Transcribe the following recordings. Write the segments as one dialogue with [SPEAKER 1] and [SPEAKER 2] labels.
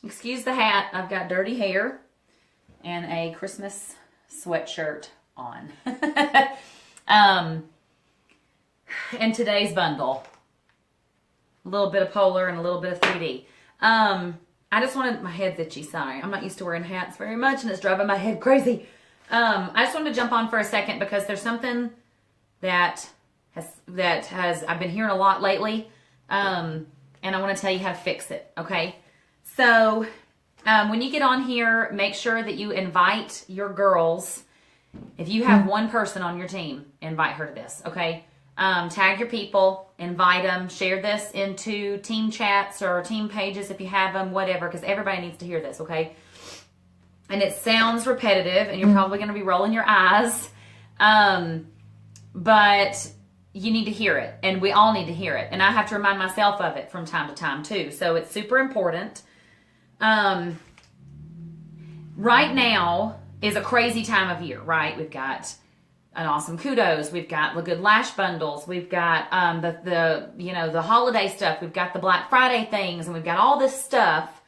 [SPEAKER 1] excuse the hat. I've got dirty hair and a Christmas sweatshirt on. And today's bundle. A little bit of Polar and a little bit of 3D. I just wanted, my head's itchy, sorry. I'm not used to wearing hats very much and it's driving my head crazy. I just wanted to jump on for a second because there's something that I've been hearing a lot lately. And I want to tell you how to fix it, okay? So, when you get on here, make sure that you invite your girls. If you have one person on your team, invite her to this, okay? Tag your people, invite them, share this into team chats or team pages if you have them, whatever, because everybody needs to hear this, okay? And it sounds repetitive, and you're probably going to be rolling your eyes, but you need to hear it, and we all need to hear it, and I have to remind myself of it from time to time, too, so it's super important. Right now is a crazy time of year, right? We've got an awesome kudos. We've got the good lash bundles. We've got the holiday stuff. We've got the Black Friday things, and we've got all this stuff.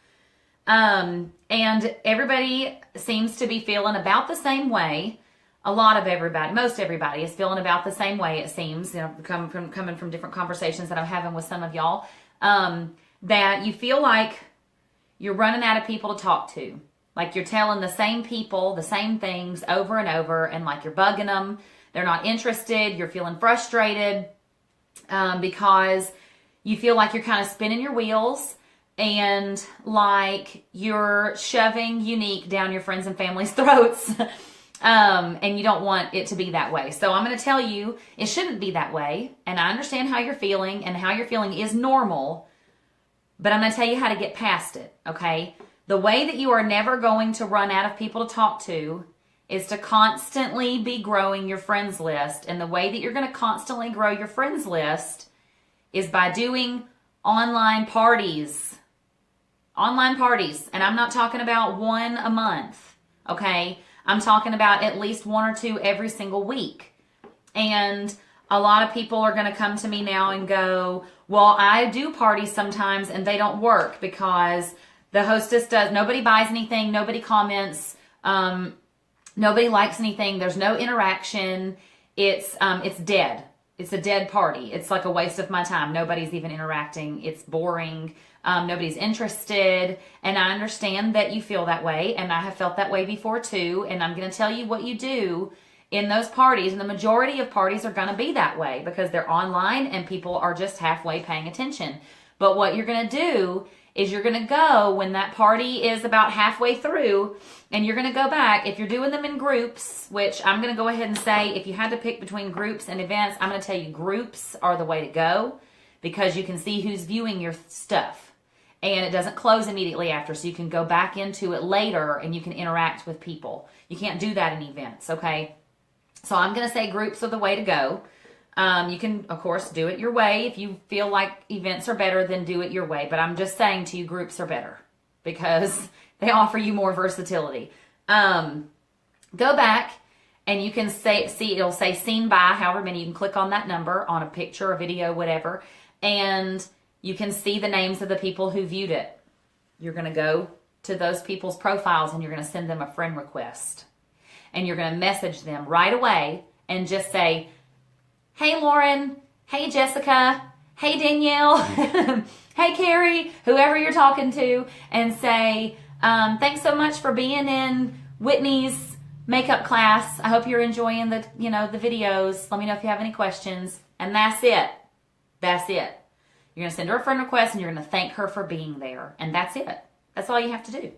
[SPEAKER 1] And everybody seems to be feeling about the same way. A lot of everybody, most everybody is feeling about the same way, it seems, coming from different conversations that I'm having with some of y'all, that you feel like you're running out of people to talk to. Like you're telling the same people the same things over and over, and like you're bugging them. They're not interested. You're feeling frustrated because you feel like you're kind of spinning your wheels and like you're shoving unique down your friends and family's throats. And you don't want it to be that way. So I'm going to tell you it shouldn't be that way. And I understand how you're feeling, and how you're feeling is normal. But I'm going to tell you how to get past it, okay? The way that you are never going to run out of people to talk to is to constantly be growing your friends list. And the way that you're going to constantly grow your friends list is by doing online parties. Online parties. And I'm not talking about one a month, okay? I'm talking about at least one or two every single week. And a lot of people are going to come to me now and go, well, I do parties sometimes and they don't work because the hostess nobody buys anything, nobody comments, nobody likes anything, there's no interaction, it's dead. It's a dead party. It's like a waste of my time. Nobody's even interacting. It's boring. Nobody's interested. And I understand that you feel that way, and I have felt that way before too, and I'm going to tell you what you do in those parties, and the majority of parties are going to be that way because they're online and people are just halfway paying attention. But what you're going to do is you're going to go when that party is about halfway through, and you're going to go back. If you're doing them in groups, which I'm going to go ahead and say, if you had to pick between groups and events, I'm going to tell you groups are the way to go because you can see who's viewing your stuff. And it doesn't close immediately after, so you can go back into it later and you can interact with people. You can't do that in events, okay? So I'm going to say groups are the way to go. You can, of course, do it your way. If you feel like events are better, then do it your way. But I'm just saying to you, groups are better because they offer you more versatility. Go back and you can see it'll say seen by however many. You can click on that number on a picture, a video, whatever, and you can see the names of the people who viewed it. You're going to go to those people's profiles and you're going to send them a friend request. And you're going to message them right away and just say, hey, Lauren. Hey, Jessica. Hey, Danielle. Hey, Carrie. Whoever you're talking to. And say, thanks so much for being in Whitney's makeup class. I hope you're enjoying the videos. Let me know if you have any questions. And that's it. That's it. You're going to send her a friend request and you're going to thank her for being there. And that's it. That's all you have to do.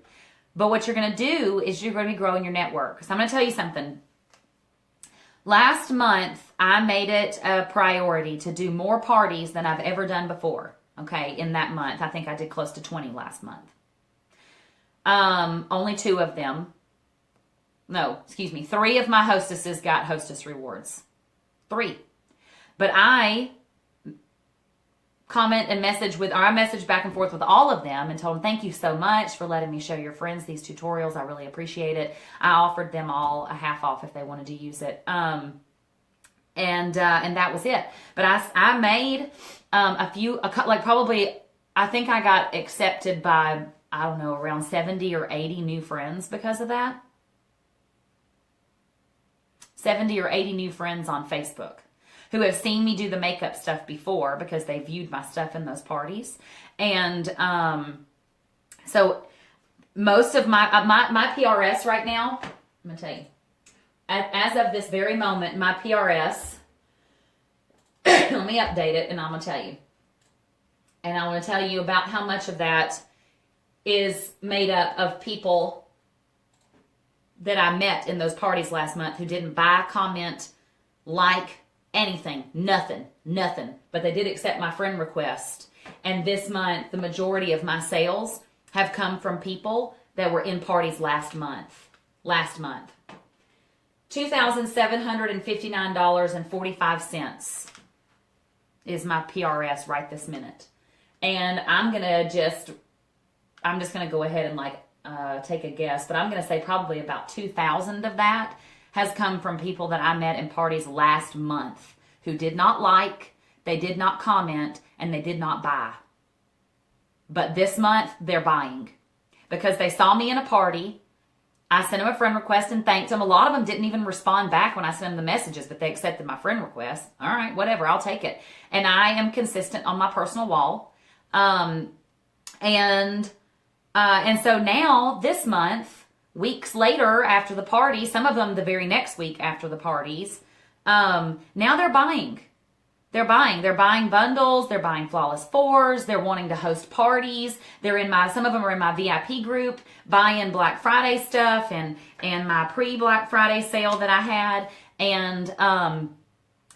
[SPEAKER 1] But what you're going to do is you're going to be growing your network. So I'm going to tell you something. Last month, I made it a priority to do more parties than I've ever done before. Okay, in that month. I think I did close to 20 last month. Only 2 of them. No, excuse me. 3 of my hostesses got hostess rewards. 3. But I I messaged back and forth with all of them and told them, thank you so much for letting me show your friends these tutorials. I really appreciate it. I offered them all a half off if they wanted to use it. And that was it. But I made I think I got accepted by I don't know, around 70 or 80 new friends because of that. 70 or 80 new friends on Facebook who have seen me do the makeup stuff before because they viewed my stuff in those parties. And so most of my PRS right now, I'm going to tell you, as of this very moment, my PRS, let me update it and I'm going to tell you. And I want to tell you about how much of that is made up of people that I met in those parties last month who didn't buy, comment, like, anything, nothing, but they did accept my friend request. And this month, the majority of my sales have come from people that were in parties last month. $2,759.45 is my PRS right this minute. And I'm just going to go ahead and take a guess, but I'm going to say probably about 2,000 of that has come from people that I met in parties last month who did not like, they did not comment, and they did not buy. But this month, they're buying because they saw me in a party. I sent them a friend request and thanked them. A lot of them didn't even respond back when I sent them the messages, but they accepted my friend request. All right, whatever, I'll take it. And I am consistent on my personal wall. And so now this month, weeks later after the party, some of them the very next week after the parties, now they're buying. They're buying bundles. They're buying Flawless 4s. They're wanting to host parties. Some of them are in my VIP group, buying Black Friday stuff and my pre-Black Friday sale that I had. And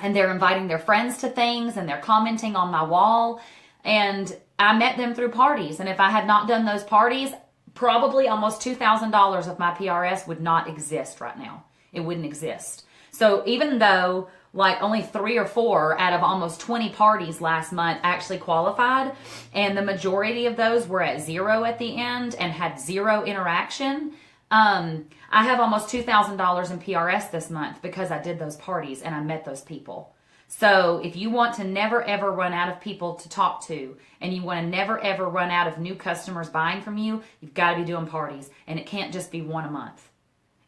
[SPEAKER 1] they're inviting their friends to things and they're commenting on my wall. And I met them through parties. And if I had not done those parties, probably almost $2,000 of my PRS would not exist right now. It wouldn't exist. So even though only 3 or 4 out of almost 20 parties last month actually qualified, and the majority of those were at 0 at the end and had 0 interaction, I have almost $2,000 in PRS this month because I did those parties and I met those people. So if you want to never ever run out of people to talk to, and you want to never ever run out of new customers buying from you, you've got to be doing parties. And it can't just be 1 a month.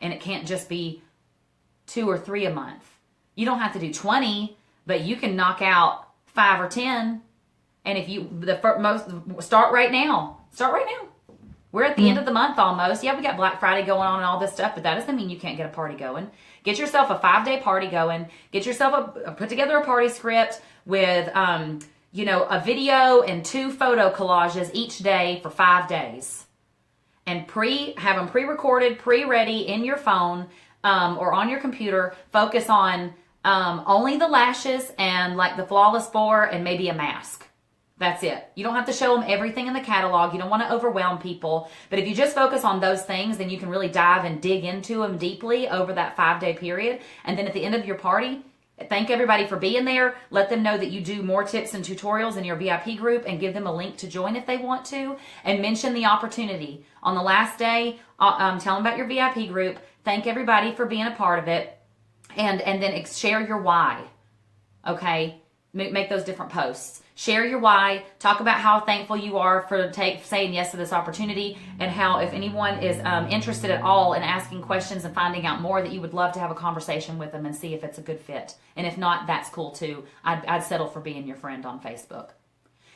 [SPEAKER 1] And it can't just be 2 or 3 a month. You don't have to do 20, but you can knock out 5 or 10. And if you start right now. We're at the end of the month almost. Yeah, we got Black Friday going on and all this stuff, but that doesn't mean you can't get a party going. Get yourself a 5-day party going. Get yourself put together a party script with, a video and 2 photo collages each day for 5 days. And have them pre-recorded, pre-ready in your phone or on your computer. Focus on only the lashes and the Flawless 4 and maybe a mask. That's it. You don't have to show them everything in the catalog. You don't want to overwhelm people. But if you just focus on those things, then you can really dive and dig into them deeply over that 5-day period. And then at the end of your party, thank everybody for being there. Let them know that you do more tips and tutorials in your VIP group and give them a link to join if they want to. And mention the opportunity. On the last day, tell them about your VIP group. Thank everybody for being a part of it. And then share your why. Okay? Make those different posts. Share your why. Talk about how thankful you are for saying yes to this opportunity, and how if anyone is interested at all in asking questions and finding out more, that you would love to have a conversation with them and see if it's a good fit. And if not, that's cool too. I'd settle for being your friend on Facebook.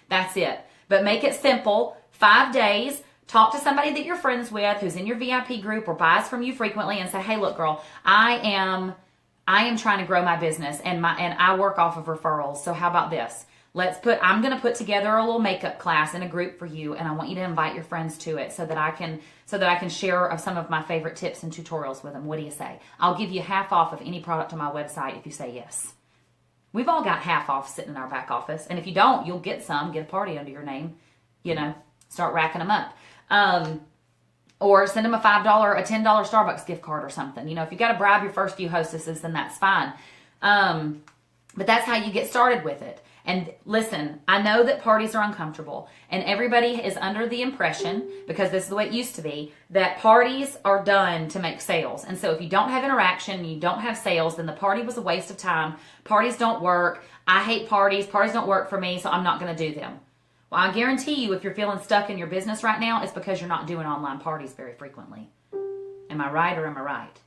[SPEAKER 1] That's it. But make it simple. 5 days. Talk to somebody that you're friends with who's in your VIP group or buys from you frequently and say, hey, look, girl, I am trying to grow my business and I work off of referrals. So how about this? I'm going to put together a little makeup class in a group for you, and I want you to invite your friends to it so that I can share some of my favorite tips and tutorials with them. What do you say? I'll give you half off of any product on my website if you say yes. We've all got half off sitting in our back office, and if you don't, you'll get some. Get a party under your name. Start racking them up. Or send them a $5, a $10 Starbucks gift card or something. If you got to bribe your first few hostesses, then that's fine. But that's how you get started with it. And listen, I know that parties are uncomfortable, and everybody is under the impression, because this is the way it used to be, that parties are done to make sales. And so if you don't have interaction, you don't have sales, then the party was a waste of time. Parties don't work. I hate parties. Parties don't work for me, so I'm not going to do them. Well, I guarantee you, if you're feeling stuck in your business right now, it's because you're not doing online parties very frequently. Am I right or am I right?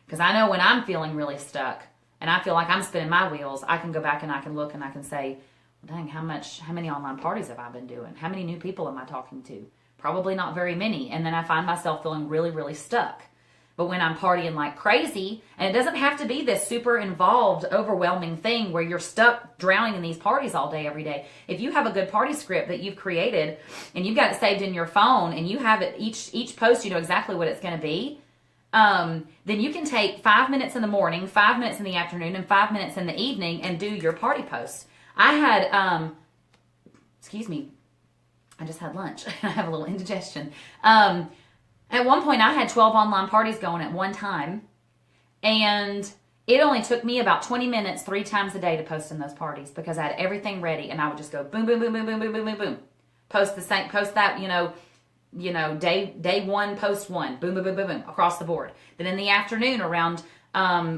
[SPEAKER 1] Because I know when I'm feeling really stuck and I feel like I'm spinning my wheels, I can go back and I can look and I can say, well, dang, how many online parties have I been doing? How many new people am I talking to? Probably not very many. And then I find myself feeling really, really stuck. But when I'm partying like crazy, and it doesn't have to be this super involved, overwhelming thing where you're stuck drowning in these parties all day, every day. If you have a good party script that you've created and you've got it saved in your phone and you have it each post, you know exactly what it's going to be, then you can take 5 minutes in the morning, 5 minutes in the afternoon, and 5 minutes in the evening and do your party posts. I had, excuse me, I just had lunch. I have a little indigestion. At one point, I had 12 online parties going at one time, and it only took me about 20 minutes 3 times a day to post in those parties because I had everything ready, and I would just go boom, boom, boom, boom, boom, boom, boom, boom, boom. Post that, day one, post one, boom, boom, boom, boom, boom, across the board. Then in the afternoon around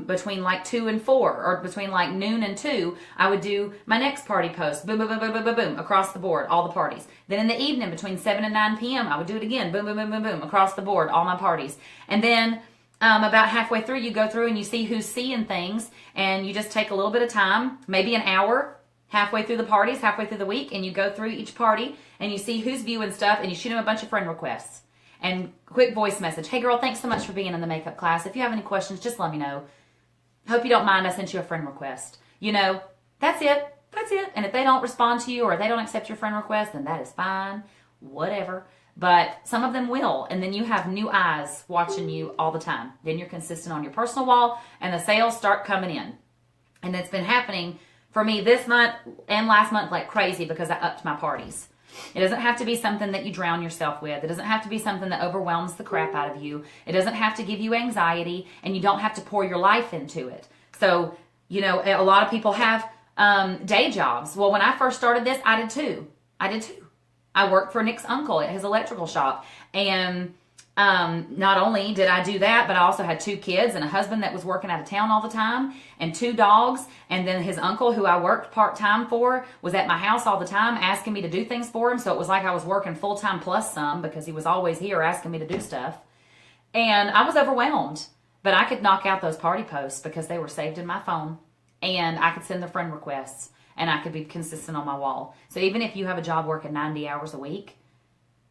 [SPEAKER 1] between like 2 and 4, or between like noon and 2, I would do my next party post, boom, boom, boom, boom, boom, boom, boom, across the board, all the parties. Then in the evening between 7 and 9 p.m., I would do it again, boom, boom, boom, boom, boom, across the board, all my parties. And then about halfway through, you go through and you see who's seeing things, and you just take a little bit of time, maybe an hour, halfway through the parties, halfway through the week, and you go through each party, and you see who's viewing stuff, and you shoot them a bunch of friend requests. And quick voice message, hey girl, thanks so much for being in the makeup class. If you have any questions, just let me know. Hope you don't mind, I sent you a friend request. That's it. That's it. And if they don't respond to you or they don't accept your friend request, then that is fine. Whatever. But some of them will. And then you have new eyes watching you all the time. Then you're consistent on your personal wall and the sales start coming in. And it's been happening for me this month and last month like crazy because I upped my parties. It doesn't have to be something that you drown yourself with. It doesn't have to be something that overwhelms the crap out of you. It doesn't have to give you anxiety, and you don't have to pour your life into it. So, a lot of people have day jobs. Well, when I first started this, I did too. I worked for Nick's uncle at his electrical shop, and not only did I do that, but I also had 2 kids and a husband that was working out of town all the time and 2 dogs. And then his uncle, who I worked part-time for, was at my house all the time asking me to do things for him. So it was like I was working full-time plus some because he was always here asking me to do stuff. And I was overwhelmed, but I could knock out those party posts because they were saved in my phone, and I could send the friend requests, and I could be consistent on my wall. So even if you have a job working 90 hours a week,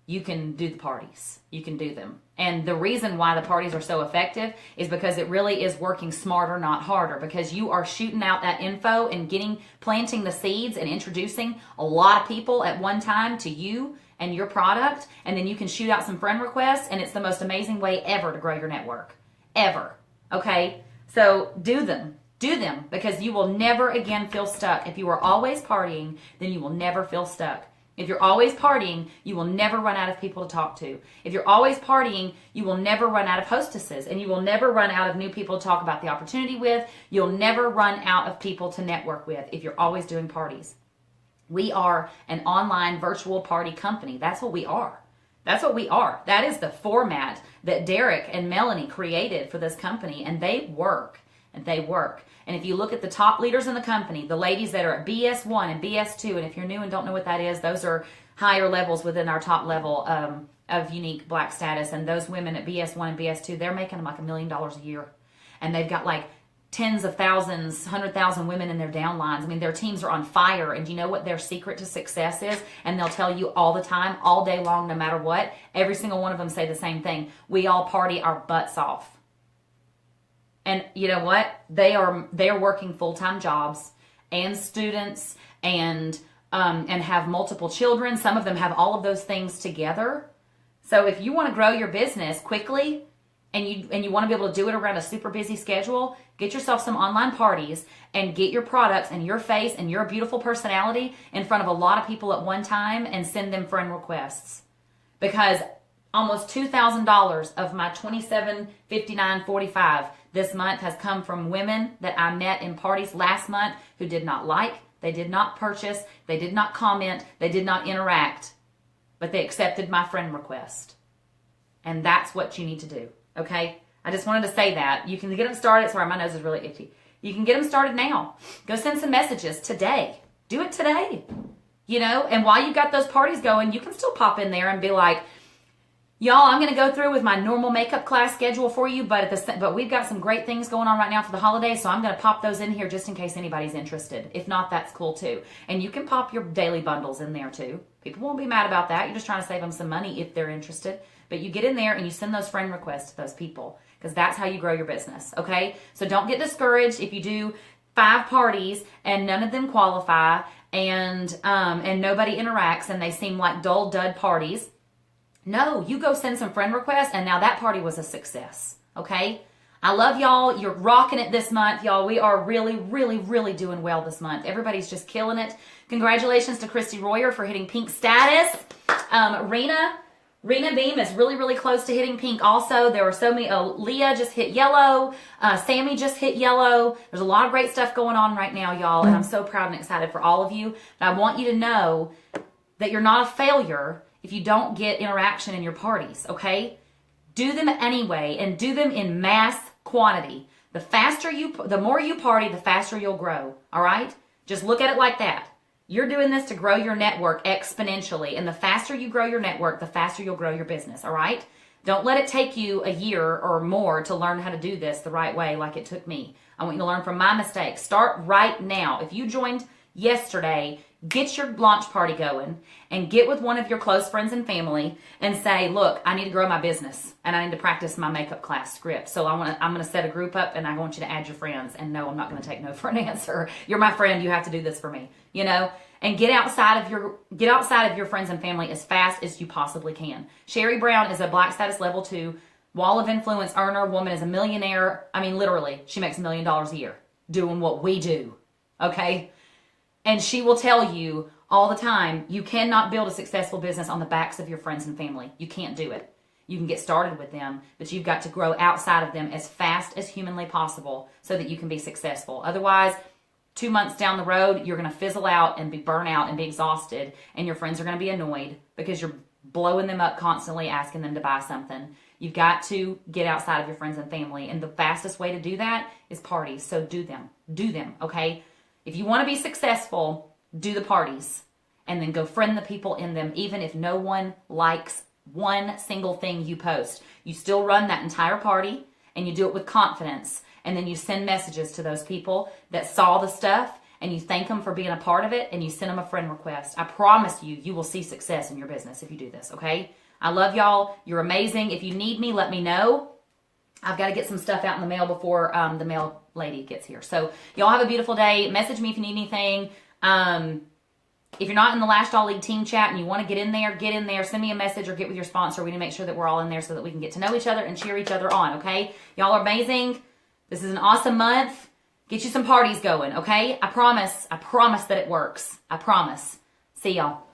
[SPEAKER 1] you can do the parties. You can do them. And the reason why the parties are so effective is because it really is working smarter, not harder, because you are shooting out that info and planting the seeds and introducing a lot of people at one time to you and your product. And then you can shoot out some friend requests, and it's the most amazing way ever to grow your network. Ever. Okay? So do them. Do them, because you will never again feel stuck. If you are always partying, then you will never feel stuck. If you're always partying, you will never run out of people to talk to. If you're always partying, you will never run out of hostesses, and you will never run out of new people to talk about the opportunity with. You'll never run out of people to network with if you're always doing parties. We are an online virtual party company. That's what we are. That's what we are. That is the format that Derek and Melanie created for this company, and they work. And they work. And if you look at the top leaders in the company, the ladies that are at BS1 and BS2, and if you're new and don't know what that is, those are higher levels within our top level of unique black status. And those women at BS1 and BS2, they're making like $1 million a year. And they've got like tens of thousands, 100,000 women in their downlines. I mean, their teams are on fire. And do you know what their secret to success is? And they'll tell you all the time, all day long, no matter what. Every single one of them say the same thing. We all party our butts off. And you know what? They're working full-time jobs and students and have multiple children. Some of them have all of those things together. So if you want to grow your business quickly and you want to be able to do it around a super busy schedule, get yourself some online parties and get your products and your face and your beautiful personality in front of a lot of people at one time and send them friend requests. Because almost $2,000 of my $27.59.45 this month has come from women that I met in parties last month who did not like, they did not purchase, they did not comment, they did not interact, but they accepted my friend request. And that's what you need to do, okay? I just wanted to say that. You can get them started. Sorry, my nose is really itchy. You can get them started now. Go send some messages today. Do it today. you know, and while you got those parties going, you can still pop in there and be like, y'all, I'm going to go through with my normal makeup class schedule for you, but we've got some great things going on right now for the holidays, so I'm going to pop those in here just in case anybody's interested. If not, that's cool too. And you can pop your daily bundles in there too. People won't be mad about that. You're just trying to save them some money if they're interested. But you get in there and you send those friend requests to those people because that's how you grow your business, okay? So don't get discouraged if you do 5 parties and none of them qualify and nobody interacts and they seem like dull dud parties. No, you go send some friend requests, and now that party was a success, okay? I love y'all. You're rocking it this month, y'all. We are really, really, really doing well this month. Everybody's just killing it. Congratulations to Christy Royer for hitting pink status. Rena Beam is really, really close to hitting pink also. There were so many. Leah just hit yellow. Sammy just hit yellow. There's a lot of great stuff going on right now, y'all, and I'm so proud and excited for all of you. And I want you to know that you're not a failure if you don't get interaction in your parties, okay? Do them anyway and do them in mass quantity. The more you party, the faster you'll grow, all right? Just look at it like that. You're doing this to grow your network exponentially, and the faster you grow your network, the faster you'll grow your business, all right? Don't let it take you a year or more to learn how to do this the right way like it took me. I want you to learn from my mistakes. Start right now. If you joined yesterday, get your launch party going and get with one of your close friends and family and say, look, I need to grow my business and I need to practice my makeup class script. So I'm going to set a group up and I want you to add your friends. And no, I'm not going to take no for an answer. You're my friend. You have to do this for me, you know, and get outside of your friends and family as fast as you possibly can. Sherry Brown is a Black Status Level 2 Wall of Influence earner. Woman is a millionaire. I mean, literally, she makes $1 million a year doing what we do. Okay. And she will tell you all the time, you cannot build a successful business on the backs of your friends and family. You can't do it. You can get started with them, but you've got to grow outside of them as fast as humanly possible so that you can be successful. Otherwise, 2 months down the road, you're going to fizzle out and be burnt out and be exhausted, and your friends are going to be annoyed because you're blowing them up constantly asking them to buy something. You've got to get outside of your friends and family, and the fastest way to do that is parties. So do them. Do them, okay? If you want to be successful, do the parties and then go friend the people in them, even if no one likes one single thing you post. You still run that entire party and you do it with confidence. And then you send messages to those people that saw the stuff and you thank them for being a part of it and you send them a friend request. I promise you, you will see success in your business if you do this, okay? I love y'all. You're amazing. If you need me, let me know. I've got to get some stuff out in the mail before the mail lady gets here. So y'all have a beautiful day. Message me if you need anything. If you're not in the Lash Doll League team chat and you want to get in there, send me a message or get with your sponsor. We need to make sure that we're all in there so that we can get to know each other and cheer each other on, okay? Y'all are amazing. This is an awesome month. Get you some parties going, okay? I promise that it works. I promise. See y'all.